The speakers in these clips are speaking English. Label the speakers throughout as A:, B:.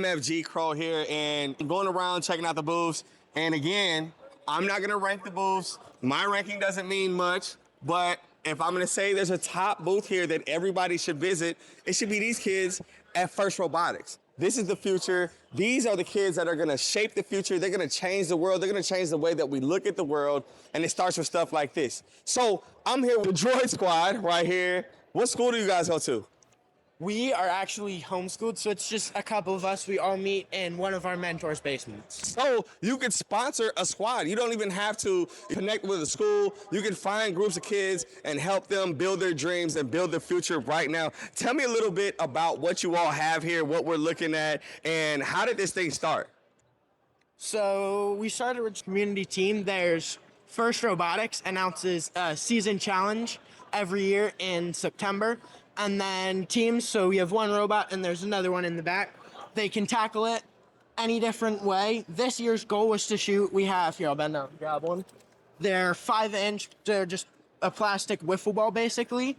A: MFG Crow here, and I'm going around checking out the booths. And again, I'm not gonna rank the booths. My ranking doesn't mean much, but if I'm gonna say there's a top booth here that everybody should visit, it should be these kids at First Robotics. This is the future. These are the kids that are gonna shape the future. They're gonna change the world. They're gonna change the way that we look at the world, and it starts with stuff like this. So I'm here with Droid Squad right here. What school do you guys go to?
B: We are actually homeschooled, so it's just a couple of us. We all meet in one of our mentors' basements.
A: So you can sponsor a squad. You don't even have to connect with a school. You can find groups of kids and help them build their dreams and build their future right now. Tell me a little bit about what you all have here, what we're looking at, and how did this thing start?
B: So we started with a community team. There's First Robotics announces a season challenge every year in September. And then teams, so we have one robot and there's another one in the back. They can tackle it any different way. This year's goal was to shoot, we have, here I'll bend down, grab one. They're 5-inch, they're just a plastic wiffle ball basically.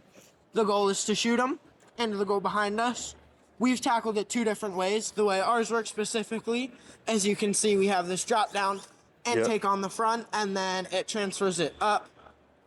B: The goal is to shoot them into the goal behind us. We've tackled it two different ways. The way ours works specifically, as you can see, we have this drop down and take on the front, and then it transfers it up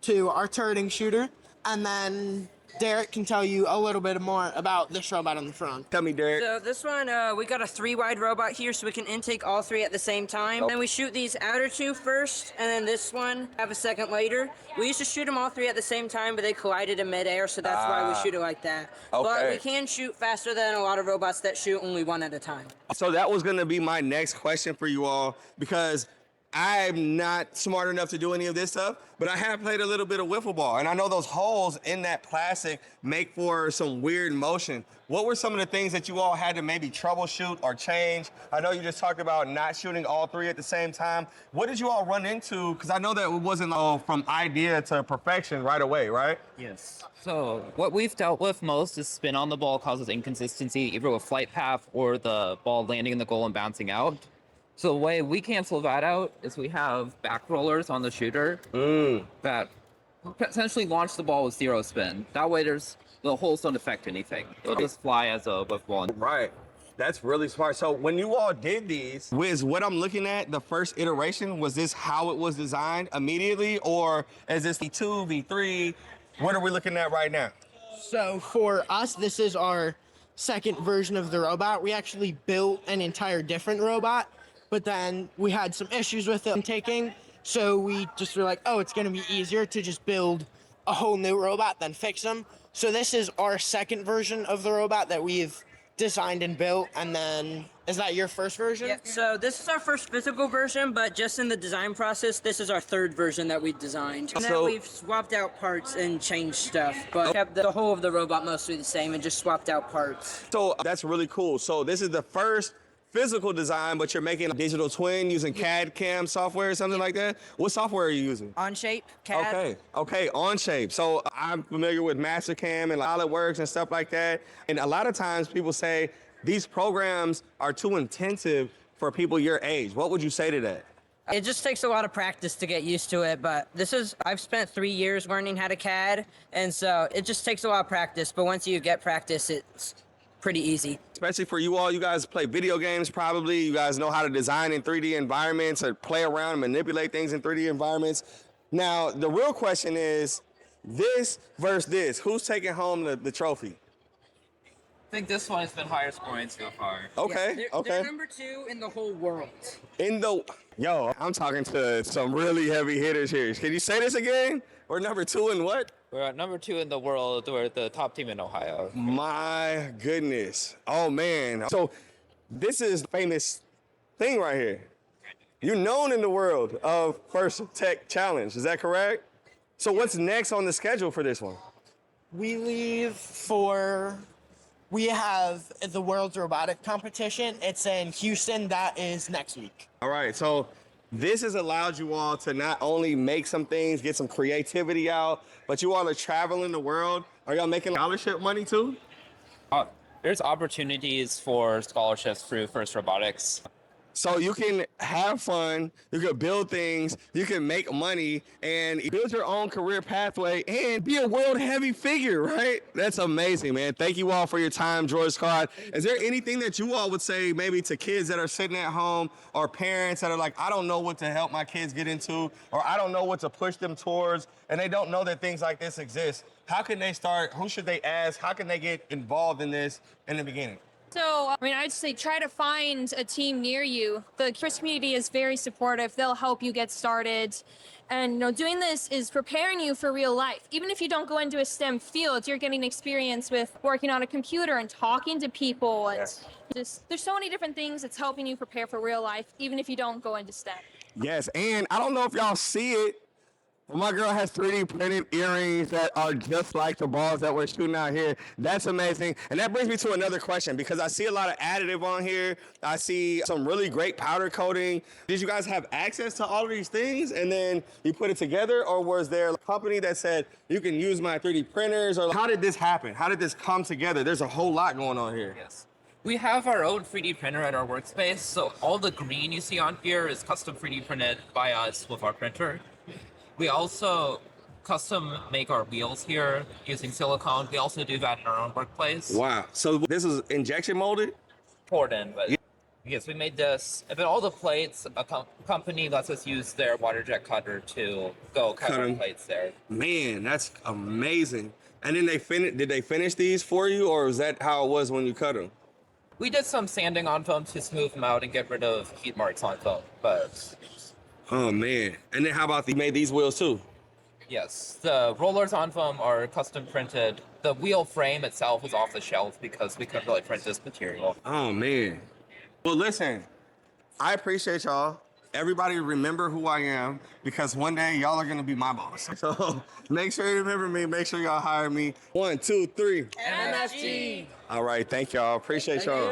B: to our turreting shooter, and then Derek can tell you a little bit more about this robot on the front.
A: Tell me, Derek.
C: So this one, we got a 3-wide robot here, so we can intake all 3 at the same time. Then we shoot these outer 2 first, and then this one have a second later. We used to shoot them all 3 at the same time, but they collided in midair, so that's why we shoot it like that.
A: Okay.
C: But we can shoot faster than a lot of robots that shoot only 1 at a time.
A: So that was gonna be my next question for you all, because I'm not smart enough to do any of this stuff, but I have played a little bit of wiffle ball, and I know those holes in that plastic make for some weird motion. What were some of the things that you all had to maybe troubleshoot or change? I know you just talked about not shooting all 3 at the same time. What did you all run into? Because I know that it wasn't all from idea to perfection right away, right?
D: Yes. So what we've dealt with most is spin on the ball causes inconsistency, either with flight path or the ball landing in the goal and bouncing out. So the way we cancel that out is we have back rollers on the shooter that essentially launch the ball with 0 spin. That way the holes don't affect anything. They'll just fly as a with one.
A: Right. That's really smart. So when you all did these, Wiz, what I'm looking at, the first iteration, was this how it was designed immediately, or is this V2, V3? What are we looking at right now?
B: So for us, this is our second version of the robot. We actually built an entire different robot, but then we had some issues with it taking, so we just were like, oh, it's gonna be easier to just build a whole new robot than fix them. So this is our second version of the robot that we've designed and built, and then, is that your first version?
C: Yeah, so this is our first physical version, but just in the design process, this is our 3rd version that we designed. And then we've swapped out parts and changed stuff, but kept the whole of the robot mostly the same and just swapped out parts.
A: So that's really cool. So this is the first physical design, but you're making a digital twin using CAD CAM software or something like that? What software are you using?
C: Onshape CAD.
A: Okay, Onshape. So I'm familiar with Mastercam and SolidWorks and stuff like that. And a lot of times people say these programs are too intensive for people your age. What would you say to that?
C: It just takes a lot of practice to get used to it, but I've spent 3 years learning how to CAD, and so it just takes a lot of practice, but once you get practice, it's pretty easy.
A: Especially for you all, you guys play video games probably. You guys know how to design in 3D environments or play around and manipulate things in 3D environments. Now, the real question is this versus this. Who's taking home the trophy?
D: I think this one has been higher scoring so far.
A: Okay,
C: Yeah, they're number 2 in the whole world.
A: Yo, I'm talking to some really heavy hitters here. Can you say this again? We're number 2 in what?
D: We're at number 2 in the world. We're the top team in Ohio.
A: My goodness. Oh, man. So this is a famous thing right here. You're known in the world of First Tech Challenge. Is that correct? So what's next on the schedule for this one?
B: We have the World Robotics Competition. It's in Houston. That is next week.
A: All right. So this has allowed you all to not only make some things, get some creativity out, but you all are traveling the world. Are y'all making scholarship money too?
D: There's opportunities for scholarships through First Robotics.
A: So you can have fun, you can build things, you can make money, and build your own career pathway, and be a world heavy figure, right? That's amazing, man. Thank you all for your time, Droid Squad. Is there anything that you all would say maybe to kids that are sitting at home or parents that are like, I don't know what to help my kids get into, or I don't know what to push them towards, and they don't know that things like this exist? How can they start? Who should they ask? How can they get involved in this in the beginning?
E: So, I'd say try to find a team near you. The First community is very supportive. They'll help you get started. And, doing this is preparing you for real life. Even if you don't go into a STEM field, you're getting experience with working on a computer and talking to people. And there's so many different things that's helping you prepare for real life, even if you don't go into STEM.
A: Yes, and I don't know if y'all see it, but my girl has 3D printed earrings that are just like the balls that we're shooting out here. That's amazing. And that brings me to another question, because I see a lot of additive on here. I see some really great powder coating. Did you guys have access to all of these things and then you put it together? Or was there a company that said, you can use my 3D printers? Or how did this happen? How did this come together? There's a whole lot going on here.
D: Yes. We have our own 3D printer at our workspace, so all the green you see on here is custom 3D printed by us with our printer. We also custom make our wheels here using silicone. We also do that in our own workplace.
A: Wow. So this is injection molded?
D: Poured in, but yes, we made this. But all the plates, a company lets us use their water jet cutter to go cut our plates there.
A: Man, that's amazing. And then did they finish these for you, or is that how it was when you cut them?
D: We did some sanding on foam to smooth them out and get rid of heat marks on foam, but...
A: Oh, man. And then how about you made these wheels, too?
D: Yes, the rollers on foam are custom printed. The wheel frame itself is off the shelf because we couldn't really print this material.
A: Oh, man. Well, listen, I appreciate y'all. Everybody remember who I am, because one day y'all are going to be my boss. So make sure you remember me. Make sure y'all hire me. 1, 2, 3.
C: MFG.
A: All right. Thank y'all. Appreciate y'all.